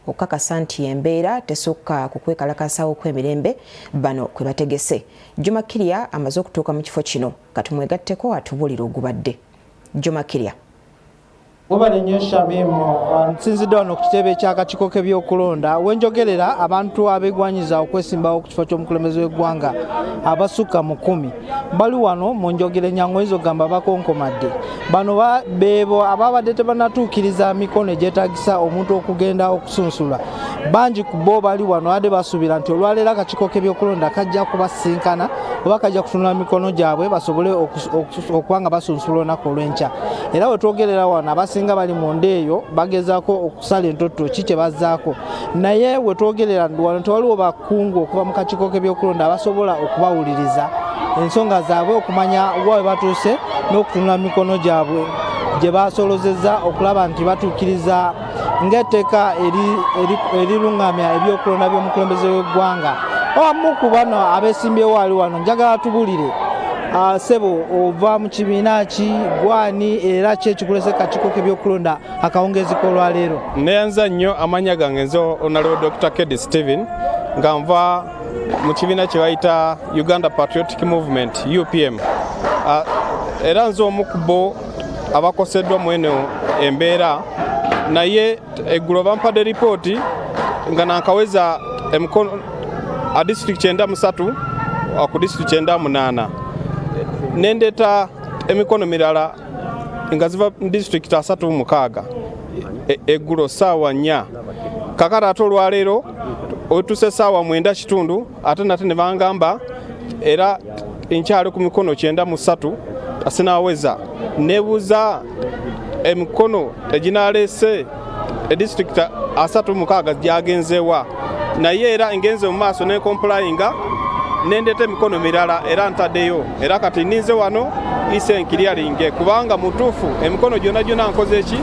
okukakasa nti embeera tesukka ku kwekalakasawo kw'emirembe bano kwe bategese. Juma Kiria amaze okutuuka mu kifo kino katumwegatteko atubulira ogubadde. Juma Kiria. Mubale nnyo Shamimu, nsinzidde wano ku kitebe ky'akakiiko k'ebyokulonda wenjogerera abantu abegwanyiza okwesimbawo ku kifo ky'omukulembeze w'eggwanga abasukka mu 10 bali wano mu njogere nnyango ezo gamba bakonkomadde. Bano beebo ababadde tebanatuukiriza mikono egyetaagisa omuntu okugenda okusunsula. Bangi ku bo bali wano ade basuubira nti olwaleero akakiiko k'ebyokulonda kajja kubasinkana oba kajja kutunula mikono gyabwe basobole okuba nga basunsula olunaku olw'enkya. Era we twogerera wano singa bali munda eyo bagezaako okusala entotto ki kye bazzaako, naye we twogerera wano tewaliwo bakungu okuva mu kakiiko k'ebyokulonda abasobola okubawuliriza ensonga zaabwe okumanya wa we batuuse n'okutunula mikono gyabwe gye basolozezza okulaba nti batuukiriza ng'etteeka eriruŋŋamya ebyokulonda by'omukulembeze w'eggwanga. Owamu ku bano abeesimbyewo ali wano njagala tubulire sebo ova mu kibiina ki gwani era ki ekikulese kakiiko k'ebyokulonda akawungeezi k'olwaleero? Neyanza nnyo amanya gange nze Honorable Dr. Kedi Stephen nga nva mu kibiina kye bayita Uganda Patriotic Movement UPM. Era nze omu ku bo abakoseddwa mu eno embeera, naye eggulo bampadde ripooti nga nankaweza emikono a district 93 ku district 98 nendeta emikono mirala nga ziva district 36 eggulo saawa 4 kakati ate olwaleero otuse saawa 9 ate nate ne bangamba era enkyali ku mikono 93 asinaweza nebuuza emikono eginaleese district 36 gyagenzeewa, naye era ngenze mu maaso ne complyinga nendeta emikono mirala era ntaddeyo era kati ninze wano ise nkiryalinge kubanga mutuufu emikono gyonna nkoze ki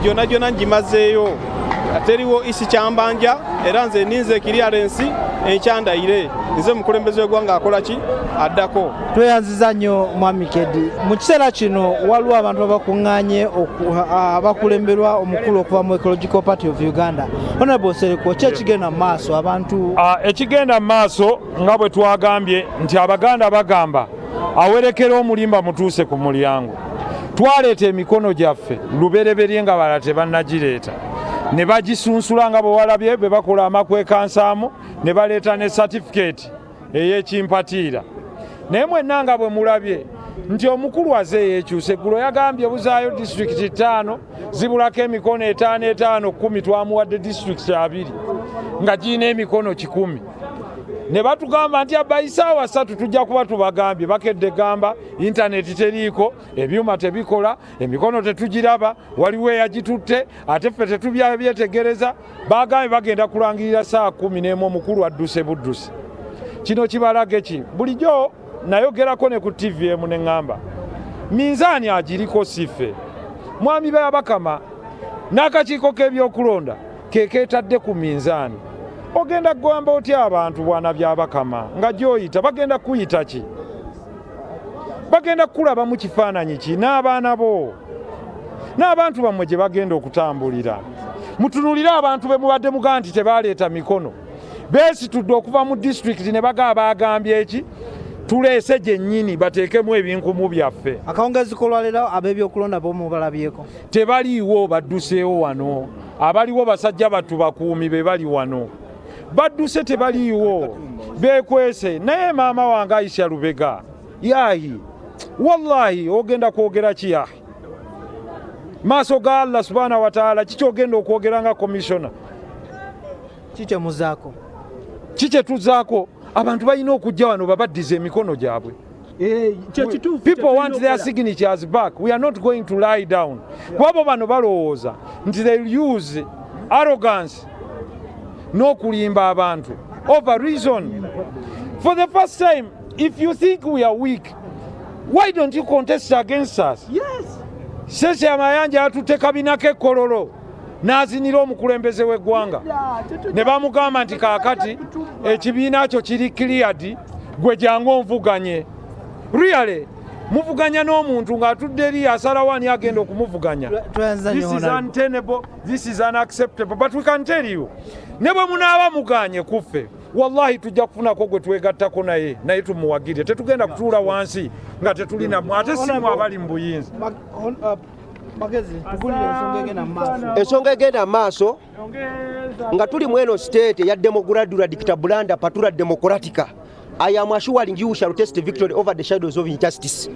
gyonna ngimazeeyo teriwo isi kyambanja era nze ninze kiryalensi enkyandayire nze mukulembeze w'eggwanga akola ki addako. Tweyanziza nnyo Mwami Kedi. Mu kiseera kino waliwo abantu abakuŋŋaanye abakulemberwa omukulu okuva mu Ecological Party of Uganda. Honorable Sereko, ki ekigenda mu maaso abantu? Ekigenda mu maaso nga bwe twagambye nti Abaganda bagamba awerekera omulimba mutuuse ku mulyango. Twaleeta emikono gyaffe lubereberye nga balala tebannagireeta ne bagisunsula nga bwe walabye bwe bakola amakwekansamu ne baleeta ne certificate ey'ekimpatiira. Naye mwenna nga bwe mulabye nti omukulu aze yeekyuse. Eggulo yagambye buzaayo district 5 zibulako emikono 5 10 twamuwadde district 2 nga giyina emikono 100. Ne batugamba nti abayisaawa 3 tujja kuba tubagambye bakedde gamba intaneti teriiko, ebyuma tebikola, emikono tetugiraba, waliwo eyagitutte ate ffe tetubyabyetegereza. Bagambye bagenda kulangirira saa 11 omukulu adduse budduse. Kino kibalage ki? Bulijjo nayogerako ne ku TVM ne ŋŋamba minzaani agiriko sife. Mwami Bakama n'akakiiko k'ebyokulonda kekeetadde ku minzaani. Ogenda kugamba otya abantu bwana bya Bakama nga gy'oyita bagenda kuyita ki? Bagenda kulaba mu kifaananyi ki n'abaana bo n'abantu bammwe gye bagenda okutambulira? Mutunulire abantu be mubadde mugamba nti tebaaleeta mikono beesitudde okuva mu district ne bagambye eki tuleese gyennyini bateekemu ebinkumu byaffe. Akawungeezi k'olwaleero ab'ebyokulonda bo mubalabyeko? Tebaliiwo, badduseewo wano. Abaliwo basajja battu bakuumi be bali wano. Badduse tebaliiwo, beekwese. Naye maama wange Aisha Lubega yahi wallahi ogenda kwogera ki yahi maaso ga Allah subhanahu wa ta'ala? Kiki ogenda okwogera nga komishona? Kiki muzaako? Kiki tuzaako? Abantu balina okujja wano babaddize emikono gyabwe. People want their signatures back. We are not going to lie down. Kwabo bano balowooza nti they use arrogance n'okulimba abantu over reason. For the first time, if you think we are weak, why don't you contest against us? Yes. Sese amayanja atutte kabinako ekkololo n'azinira omukulembeze w'eggwanga ne bamugamba nti kaakati ekibiina kyo kiri cleared, gwe jangu onvuganye. Really, muvuganya n'omuntu ng'atudde eri asalawo ani agenda okumuvuganya. This is untenable, this is unacceptable, but we can tell you, ne bwe munaaba muganye kuffe, wallahi tujja kufunako gwe twegattako naye tumuwagire. Tetugenda kutuula wansi nga tetulinamu, ate simu abali mu buyinza. Ensonga egenda maaso nga tuli mu eno state ya Democratura Dictaburanda Patura Democratica. I am assuring you shall test victory over the shadows of injustice.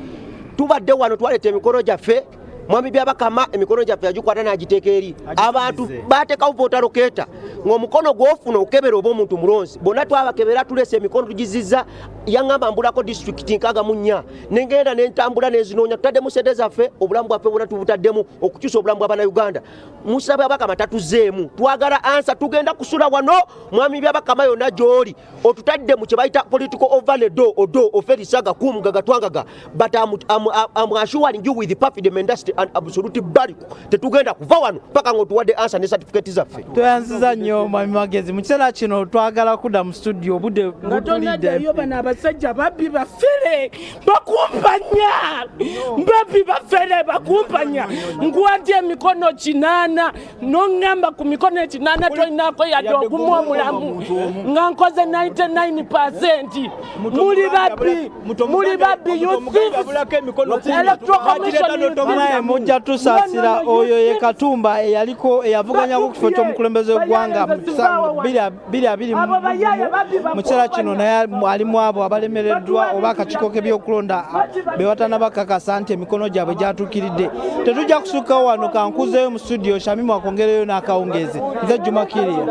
Tubadde wano twaleta emikono gyaffe mwami byabakama emikono gyaffe yagikwata n'agiteeka eri abantu bateekawo voter locator ng'omukono gw'ofuna okebera oba omuntu mulonzi bonna twabakebera tulese emikono tugizizza yaŋŋamba mbulako district 64 nengenda nentambula nezinoonya tutaddemu sente zaffe obulamu bwaffe bwonna tubutaddemu okukyusa obulamu bw'abannayuganda musabe abakama tatuzeemu twagala ansa tugenda kusula wano mwami byabakama yonna gy'oli otutadde mu kye bayita political overload odo oferisaga kumgaga twangaga but I'm assuring you with the perfect industry and absolute bariku tetugenda kuva wano paka ngotuwadde answer ne certificate zaffe. Tweyanziza nnyo mwami Magezi mu kiseera kino twagala kudda mu studio budde butulidde yo bana abasajja babbi bafere bakumpanya babbi bafere bakumpanya ngwadde emikono 8 nongamba ku mikono 8 tolinako yadde ogumwa omulamu nga nkoze 99% muri babbi mujja tusaasira oyo ye Katumba eyaliko eyavuganya ku kifo ky'omukulembeze w'eggwanga mu kiseera kino naye alimu abo abalemereddwa oba akakiiko k'ebyokulonda be batanabakakasa nti emikono gyabwe gyatuukiridde. Tetujja kusukkawo wano kankuzeeyo mu studio Shamimu akongereyo n'akawungeezi. Nze Juma Kiria.